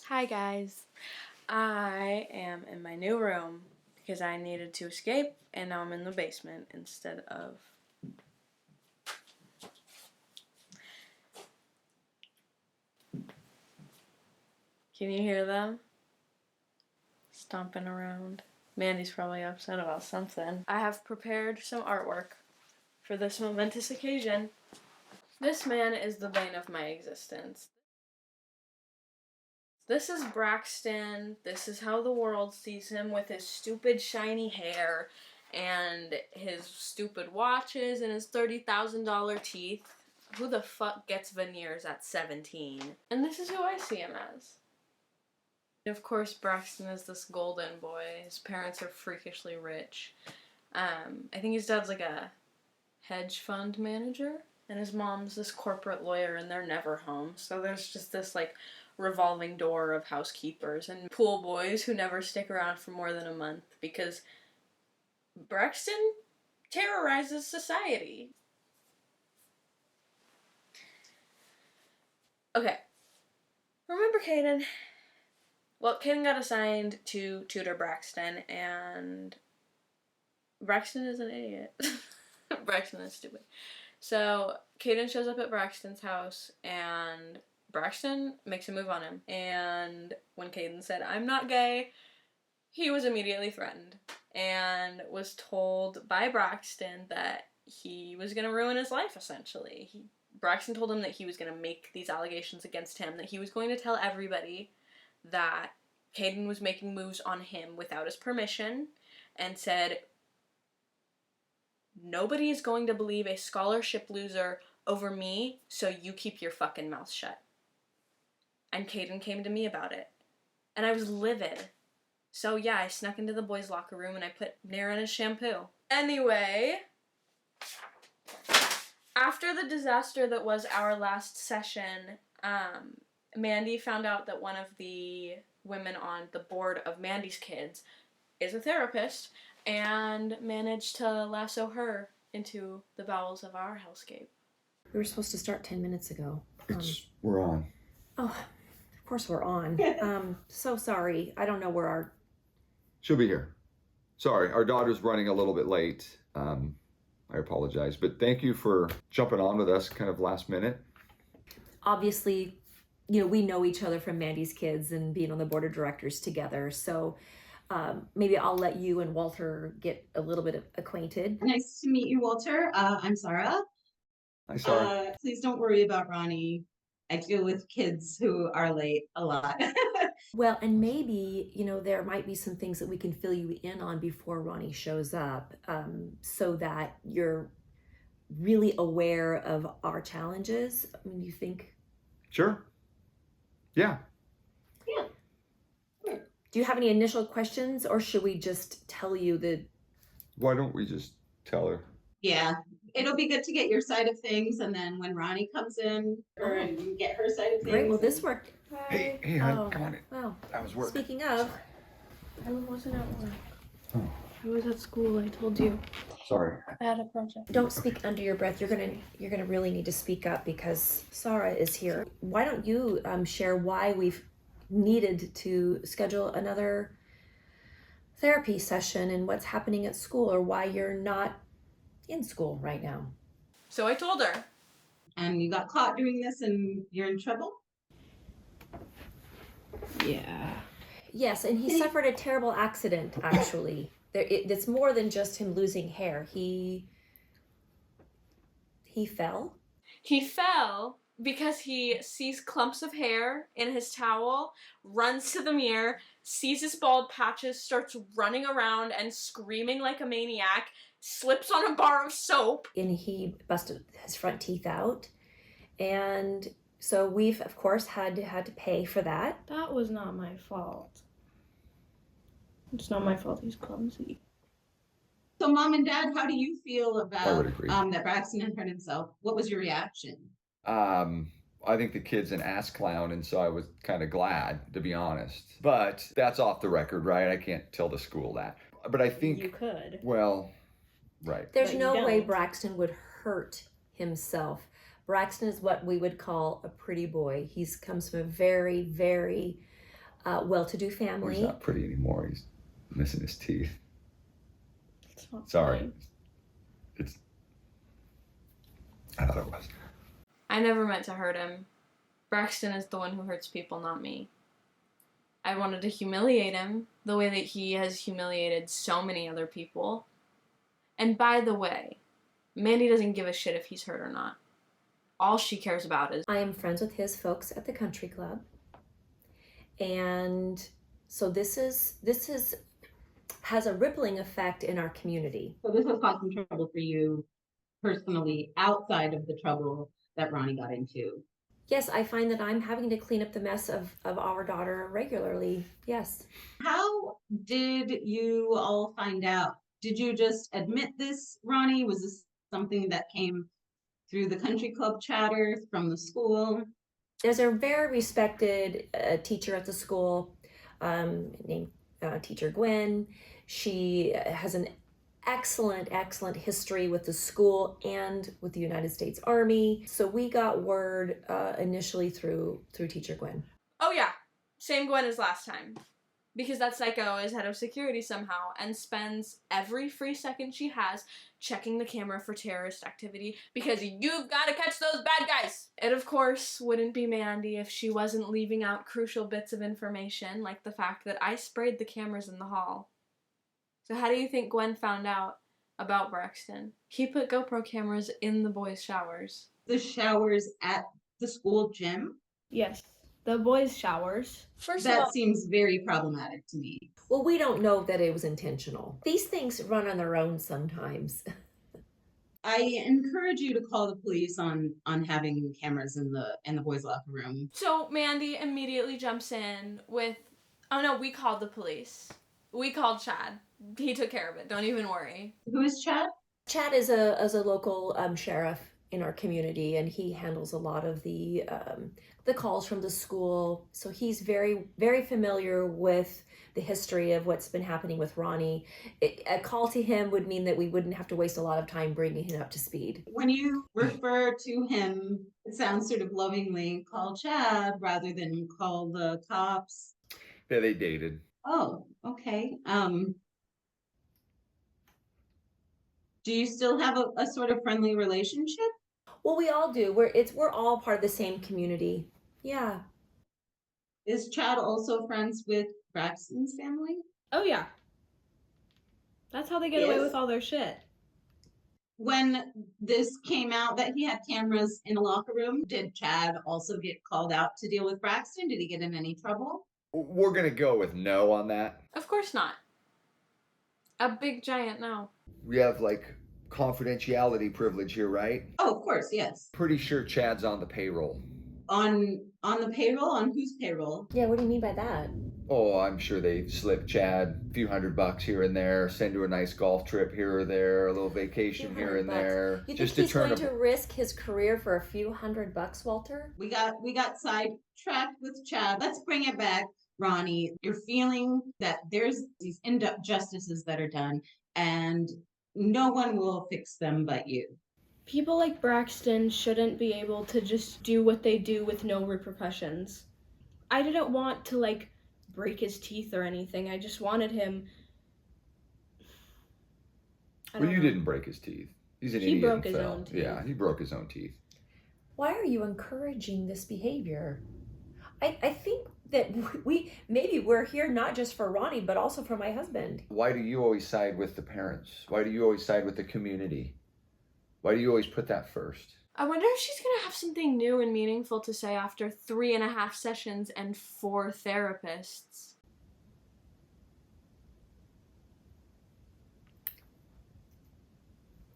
Hi guys, I am in my new room because I needed to escape and now I'm in the basement instead of... Can you hear them? Stomping around. Mandy's probably upset about something. I have prepared some artwork for this momentous occasion. This man is the bane of my existence. This is Braxton. This is how the world sees him, with his stupid shiny hair and his stupid watches and his $30,000 teeth. Who the fuck gets veneers at 17? And this is who I see him as. Of course, Braxton is this golden boy. His parents are freakishly rich. I think his dad's like a hedge fund manager, and his mom's this corporate lawyer, and they're never home. So there's just this like revolving door of housekeepers and pool boys who never stick around for more than a month because Braxton terrorizes society. Okay. Remember Caden? Well, Caden got assigned to tutor Braxton, and Braxton is an idiot. Braxton is stupid. So, Caden shows up at Braxton's house, and Braxton makes a move on him. And when Caden said, "I'm not gay," he was immediately threatened and was told by Braxton that he was going to ruin his life, essentially. Braxton told him that he was going to make these allegations against him, that he was going to tell everybody that Caden was making moves on him without his permission, and said, "Nobody is going to believe a scholarship loser over me, so you keep your fucking mouth shut." And Caden came to me about it. And I was livid. So yeah, I snuck into the boys' locker room and I put Nair in his shampoo. Anyway, after the disaster that was our last session, Mandy found out that one of the women on the board of Mandy's kids is a therapist, and managed to lasso her into the bowels of our hellscape. We were supposed to start 10 minutes ago. We're on. Oh, of course we're on. So sorry. I don't know where our... She'll be here. Sorry, our daughter's running a little bit late. I apologize, but thank you for jumping on with us kind of last minute. Obviously, you know, we know each other from Mandy's kids and being on the board of directors together. So maybe I'll let you and Walter get a little bit acquainted. Nice to meet you, Walter. I'm Sarah. Hi, Sarah. Please don't worry about Roni. I deal with kids who are late a lot. Well, and maybe, you know, there might be some things that we can fill you in on before Roni shows up, so that you're really aware of our challenges. I mean, you think? Sure. Yeah. Yeah. Sure. Do you have any initial questions, or should we just tell you the... Why don't we just tell her? Yeah, it'll be good to get your side of things, and then when Roni comes in, and you get her side of things. Great, well, this worked. Hey, hon, come on in. Wow. I was working. Speaking of... I wasn't at work. Oh. I was at school, I told you. Sorry. I had a project. Don't speak under your breath. You're gonna really need to speak up because Sarah is here. Why don't you share why we've needed to schedule another therapy session and what's happening at school, or why you're not in school right now? So I told her. And you got caught doing this and you're in trouble? Yeah. Yes, and he suffered a terrible accident, actually. It's more than just him losing hair. He fell. He fell because he sees clumps of hair in his towel, runs to the mirror, sees his bald patches, starts running around and screaming like a maniac, slips on a bar of soap. And he busted his front teeth out. And so we've, of course, had to pay for that. That was not my fault. It's not my fault he's clumsy. So Mom and Dad, how do you feel I about would agree. that Braxton had hurt himself? What was your reaction? I think the kid's an ass clown, and so I was kind of glad, to be honest. But that's off the record, right? I can't tell the school that. But I think... You could. Well, right. There's But no you way don't. Braxton would hurt himself. Braxton is what we would call a pretty boy. He comes from a very, very well-to-do Well, family. he's not pretty anymore. He's missing his teeth. It's not Sorry. funny. I thought it was. I never meant to hurt him. Braxton is the one who hurts people, not me. I wanted to humiliate him the way that he has humiliated so many other people. And by the way, Mandy doesn't give a shit if he's hurt or not. All she cares about is... I am friends with his folks at the country club. And so this has a rippling effect in our community. So this has caused some trouble for you personally outside of the trouble that Roni got into. Yes, I find that I'm having to clean up the mess of our daughter regularly. Yes. How did you all find out? Did you just admit this, Roni? Was this something that came through the country club chatter from the school? There's a very respected teacher at the school named Teacher Gwen. She has an excellent history with the school and with the United States Army. So we got word initially through Teacher Gwen. Oh yeah, same Gwen as last time. Because that psycho is head of security somehow and spends every free second she has checking the camera for terrorist activity because you've got to catch those bad guys. It, of course, wouldn't be Mandy if she wasn't leaving out crucial bits of information, like the fact that I sprayed the cameras in the hall. So how do you think Gwen found out about Braxton? He put GoPro cameras in the boys' showers. The showers at the school gym? Yes, the boys' showers. First of That all, seems very problematic to me. Well, we don't know that it was intentional. These things run on their own sometimes. I encourage you to call the police on having cameras in the boys' locker room. so Mandy immediately jumps in with, oh no, we called the police. We called Chad. He took care of it. Don't even worry. Who is Chad? Chad is a local sheriff in our community, and he handles a lot of the calls from the school. So he's very, very familiar with the history of what's been happening with Roni. A call to him would mean that we wouldn't have to waste a lot of time bringing him up to speed. When you refer to him, it sounds sort of lovingly, call Chad rather than call the cops. Yeah, they dated. Oh, okay. Do you still have a sort of friendly relationship? Well, we all do. We're all part of the same community. Yeah. Is Chad also friends with Braxton's family? Oh yeah. That's how they get away Yes. with all their shit. When this came out that he had cameras in a locker room, did Chad also get called out to deal with Braxton? Did he get in any trouble? We're going to go with no on that. Of course not. A big giant no. We have like confidentiality privilege here, right? Oh, of course, yes. Pretty sure Chad's on the payroll. On the payroll? On whose payroll? Yeah, what do you mean by that? Oh, I'm sure they slip Chad a few $100 here and there, send to a nice golf trip here or there, a little vacation here and there. You just think he's to turn going to risk his career for a few $100, Walter? We got sidetracked with Chad. Let's bring it back, Roni. You're feeling that there's these injustices that are done and no one will fix them but you. People like Braxton shouldn't be able to just do what they do with no repercussions. I didn't want to, like, break his teeth or anything. I just wanted him... Well, you didn't break his teeth. He's an He idiot. broke and his fell. own teeth. Yeah, he broke his own teeth. Why are you encouraging this behavior? I think that maybe we're here not just for Roni, but also for my husband. Why do you always side with the parents? Why do you always side with the community? Why do you always put that first? I wonder if she's gonna have something new and meaningful to say after 3.5 sessions and 4 therapists.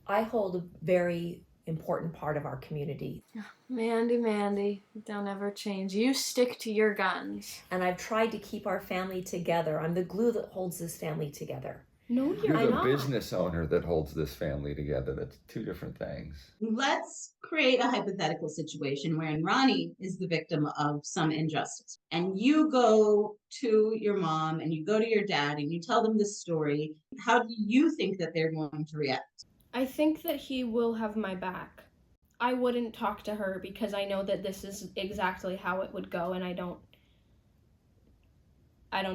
I hold a very important part of our community. Mandy, don't ever change. You stick to your guns. And I've tried to keep our family together. I'm the glue that holds this family together. No, You're the not. business owner that holds this family together. That's two different things. Let's create a hypothetical situation wherein Roni is the victim of some injustice. And you go to your mom and you go to your dad and you tell them this story. How do you think that they're going to react? I think that he will have my back. I wouldn't talk to her because I know that this is exactly how it would go, and I don't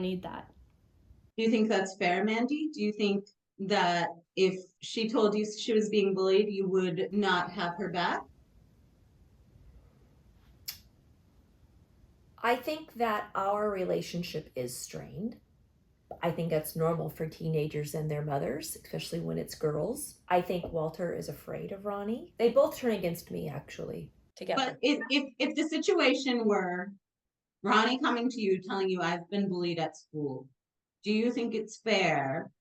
need that. Do you think that's fair, Mandy? Do you think that if she told you she was being bullied, you would not have her back? I think that our relationship is strained. I think that's normal for teenagers and their mothers, especially when it's girls. I think Walter is afraid of Roni. They both turn against me, actually, together. But if the situation were Ronnie coming to you telling you I've been bullied at school, do you think it's fair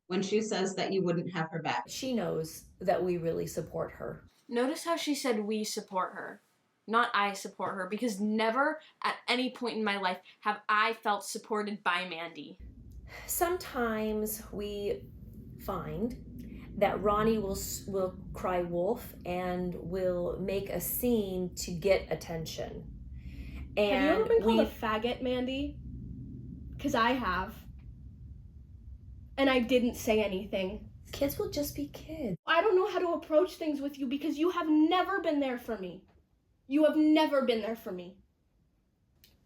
when she says that you wouldn't have her back? She knows that we really support her. Notice how she said we support her, not I support her, because never at any point in my life have I felt supported by Mandy. Sometimes we find that Roni will cry wolf and will make a scene to get attention. And have you ever been called a faggot, Mandy? Because I have. And I didn't say anything. Kids will just be kids. I don't know how to approach things with you because you have never been there for me. You have never been there for me.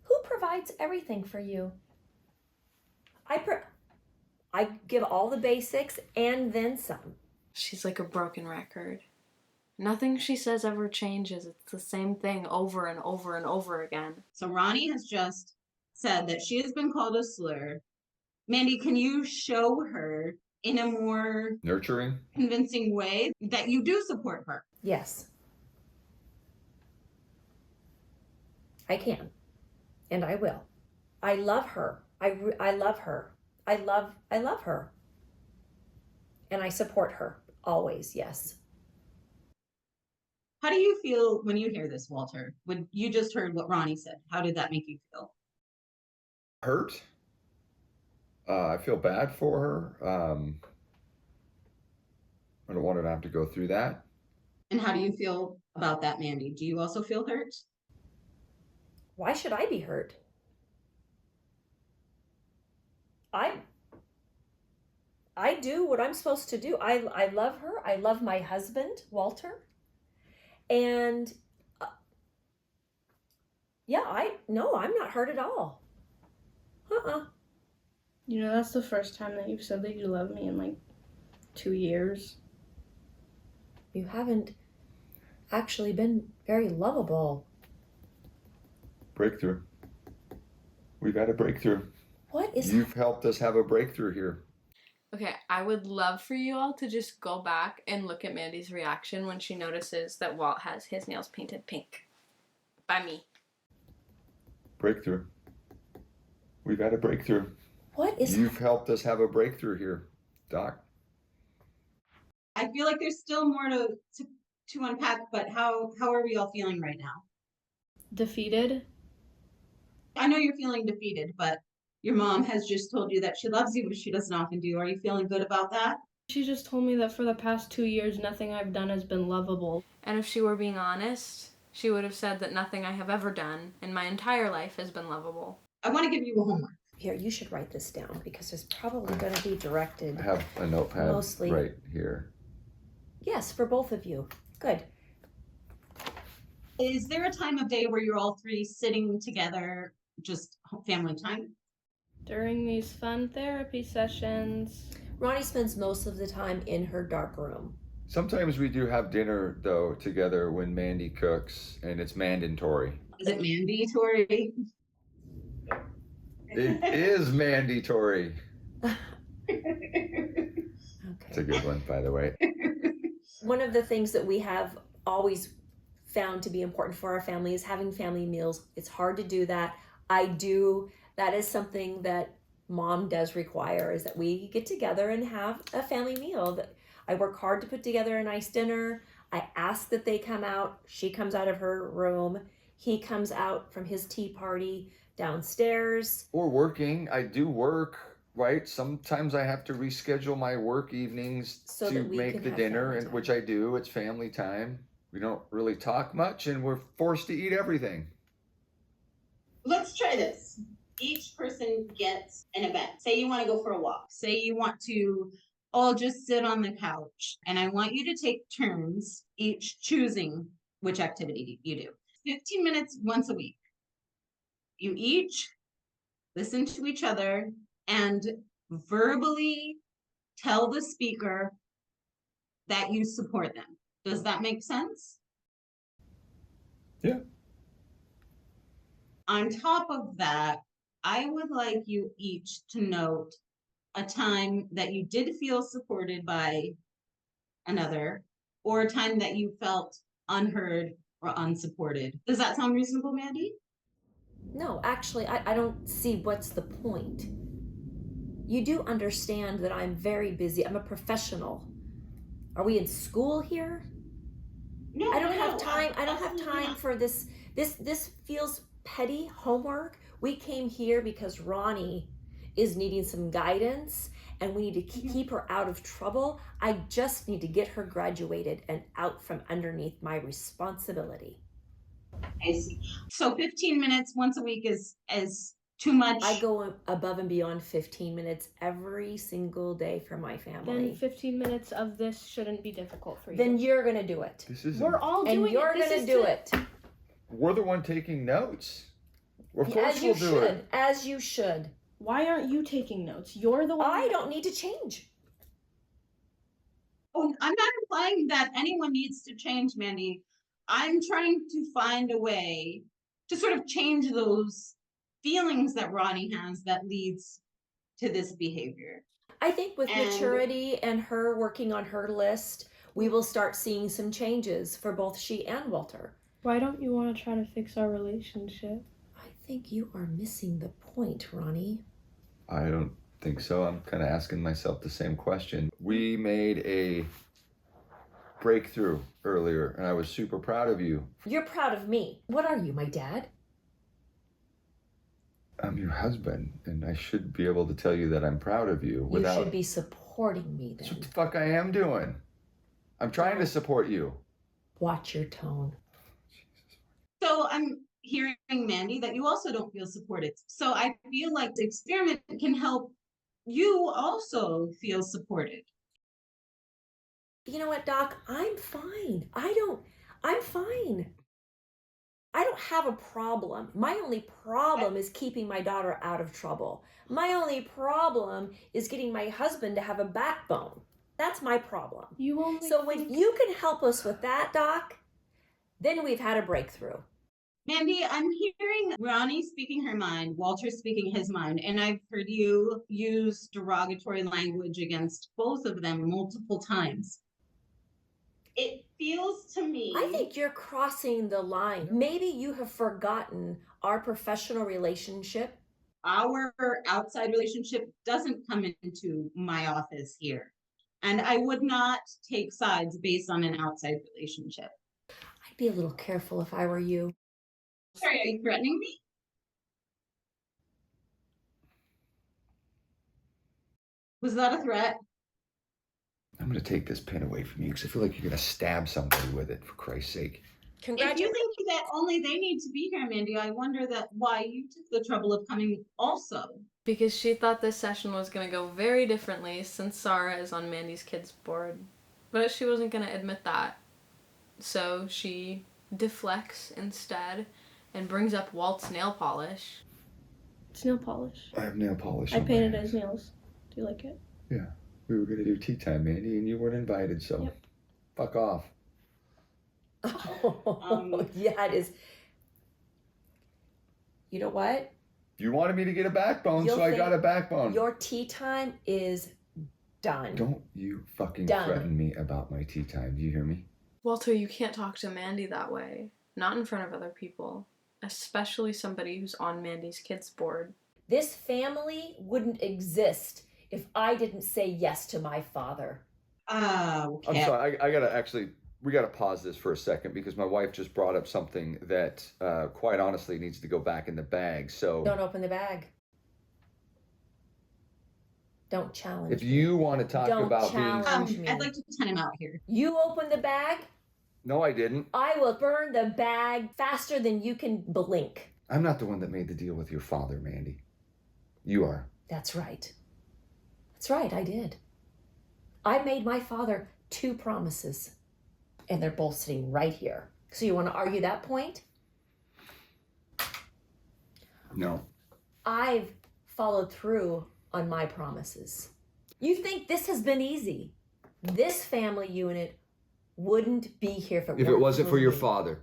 Who provides everything for you? I give all the basics and then some. She's like a broken record. Nothing she says ever changes. It's the same thing over and over and over again. So Ronnie has just said that she has been called a slur. Mandy, can you show her in a more Nurturing? convincing way that you do support her? Yes. I can. And I will. I love her. I love her. I love her. And I support her always, yes. How do you feel when you hear this, Walter? When you just heard what Ronnie said, how did that make you feel? Hurt. I feel bad for her. I don't want her to have to go through that. And how do you feel about that, Mandy? Do you also feel hurt? Why should I be hurt? I do what I'm supposed to do. I love her. I love my husband, Walter. And yeah, I'm not hurt at all. You know, that's the first time that you've said that you love me in like 2 years. You haven't actually been very lovable. Breakthrough. We've had a breakthrough. What is You've helped us have a breakthrough here. Okay, I would love for you all to just go back and look at Mandy's reaction when she notices that Walt has his nails painted pink. By me. Breakthrough. We've had a breakthrough. What is You've helped us have a breakthrough here, Doc. I feel like there's still more to unpack, but how are we all feeling right now? Defeated? I know you're feeling defeated, but your mom has just told you that she loves you, but she doesn't often do. Are you feeling good about that? She just told me that for the past 2 years, nothing I've done has been lovable. And if she were being honest, she would have said that nothing I have ever done in my entire life has been lovable. I want to give you a homework. Here, you should write this down because it's probably going to be directed. I have a notepad Mostly. right here. Yes, for both of you. Good. Is there a time of day where you're all three sitting together, just family time? During these fun therapy sessions. Ronnie spends most of the time in her dark room. Sometimes we do have dinner, though, together when Mandy cooks, and it's mandatory. Is it mandatory? It is mandatory. Okay. It's a good one, by the way. One of the things that we have always found to be important for our family is having family meals. It's hard to do that. That is something that Mom does require, is that we get together and have a family meal. I work hard to put together a nice dinner. I ask that they come out. She comes out of her room. He comes out from his tea party downstairs. Or working. I do work, right? Sometimes I have to reschedule my work evenings So to that we make can the have dinner, family and time. which I do. It's family time. We don't really talk much, and we're forced to eat everything. Let's try this. Each person gets an event. Say you want to go for a walk. Say you want to all just sit on the couch. And I want you to take turns, each choosing which activity you do. 15 minutes once a week. You each listen to each other and verbally tell the speaker that you support them. Does that make sense? Yeah. On top of that, I would like you each to note a time that you did feel supported by another, or a time that you felt unheard or unsupported. Does that sound reasonable, Mandy? No, actually, I don't see what's the point. You do understand that I'm very busy. I'm a professional. Are we in school here? No, I don't no, have no, time. I don't have absolutely time not. for this. This feels petty homework. We came here because Roni is needing some guidance and we need to keep her out of trouble. I just need to get her graduated and out from underneath my responsibility. I see. So 15 minutes once a week is too much. I go above and beyond 15 minutes every single day for my Then family. 15 minutes of this shouldn't be difficult for you. Then you're going to do it. This is. We're all doing And you're it. This going to is do to- it. We're the one taking notes. Of course As we'll you do should. it. As you should. Why aren't you taking notes? You're the one. I don't need to change. Oh, I'm not implying that anyone needs to change, Mandy. I'm trying to find a way to sort of change those feelings that Ronnie has that leads to this behavior. I think with And- maturity and her working on her list, we will start seeing some changes for both she and Walter. Why don't you want to try to fix our relationship? I think you are missing the point, Ronnie. I don't think so. I'm kind of asking myself the same question. We made a breakthrough earlier, and I was super proud of you. You're proud of me. What are you, my dad? I'm your husband, and I should be able to tell you that I'm proud of you without. You should be supporting me That's then. what the fuck I am doing. I'm trying to support you. Watch your tone. So I'm hearing, Mandy, that you also don't feel supported. So I feel like the experiment can help you also feel supported. You know what, Doc? I'm fine. I'm fine. I don't have a problem. My only problem is keeping my daughter out of trouble. My only problem is getting my husband to have a backbone. That's my problem. You only. So when you can help us with that, Doc, then we've had a breakthrough. Mandy, I'm hearing Ronnie speaking her mind, Walter speaking his mind, and I've heard you use derogatory language against both of them multiple times. It feels to me. I think you're crossing the line. Maybe you have forgotten our professional relationship. Our outside relationship doesn't come into my office here. And I would not take sides based on an outside relationship. I'd be a little careful if I were you. Sorry, are you threatening me? Was that a threat? I'm going to take this pen away from you because I feel like you're going to stab somebody with it, for Christ's sake. If you Congratulations. think that only they need to be here, Mandy, I wonder that why you took the trouble of coming also. Because she thought this session was going to go very differently since Sarah is on Mandy's kids board. But she wasn't going to admit that. So she deflects instead and brings up Walt's nail polish. It's nail polish. I have nail polish. I on my painted hands. his nails. Do you like it? Yeah. We were going to do tea time, Mandy, and you weren't invited, so Yep. fuck off. Yeah, it is. You know what? You wanted me to get a backbone, You'll so I think got a backbone. Your tea time is done. Don't you fucking Done. threaten me about my tea time. Do you hear me? Walter, you can't talk to Mandy that way. Not in front of other people. Especially somebody who's on Mandy's kids board. This family wouldn't exist if I didn't say yes to my father. Okay. I'm sorry. I gotta actually. We gotta pause this for a second because my wife just brought up something that, quite honestly, needs to go back in the bag. So Don't open the bag. Don't challenge if me. you want to talk Don't about challenge being, me. I'd like to time him out here. You open the bag, no, I didn't. I will burn the bag faster than you can blink. I'm not the one that made the deal with your father, Mandy. You are. That's right. That's right, I did. I made my father 2 promises, and they're both sitting right here. So you want to argue that point? No. I've followed through on my promises. You think this has been easy? This family unit wouldn't be here If it wasn't for your me. father.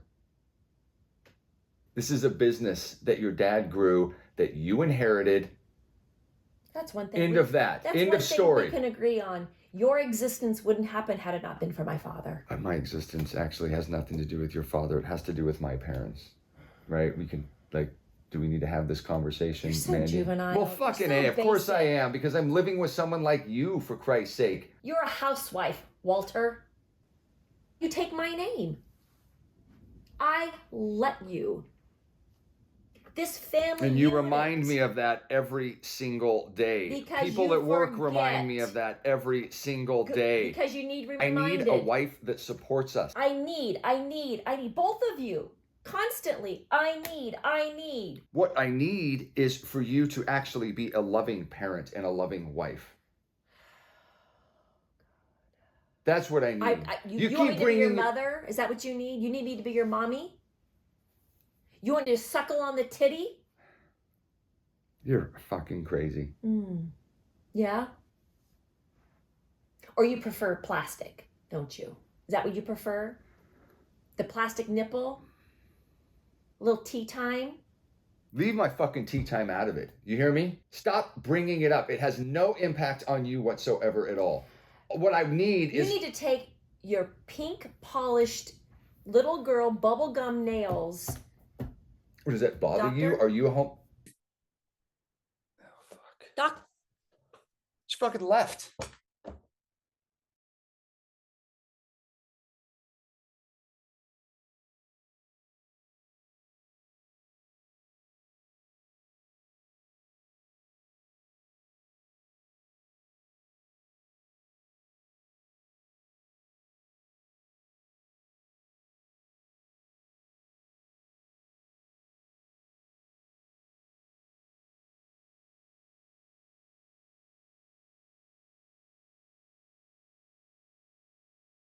This is a business that your dad grew, that you inherited. That's one thing. End of that. That's End one of thing story. we can agree on. Your existence wouldn't happen had it not been for my father. My existence actually has nothing to do with your father. It has to do with my parents, right? We can, like, do we need to have this conversation, You're so Mandy? juvenile. Well, fucking You're so A, of course I basic. am, because I'm living with someone like you, for Christ's sake. You're a housewife, Walter. You take my name. I let you. This family And you unit, remind me of that every single day. Because People you at work forget. remind me of that every single day. Because you need I reminded. need a wife that supports us. I need both of you. Constantly. I need. What I need is for you to actually be a loving parent and a loving wife. That's what I need. You want me to be your mother? Is that what you need? You need me to be your mommy? You want to suckle on the titty? You're fucking crazy. Yeah? Or you prefer plastic, don't you? Is that what you prefer? The plastic nipple? A little tea time? Leave my fucking tea time out of it. You hear me? Stop bringing it up. It has no impact on you whatsoever at all. What I need is... You need to take your pink polished little girl bubblegum nails. Does that bother Doctor? you? Are you home? Oh, fuck. Doc. She fucking left.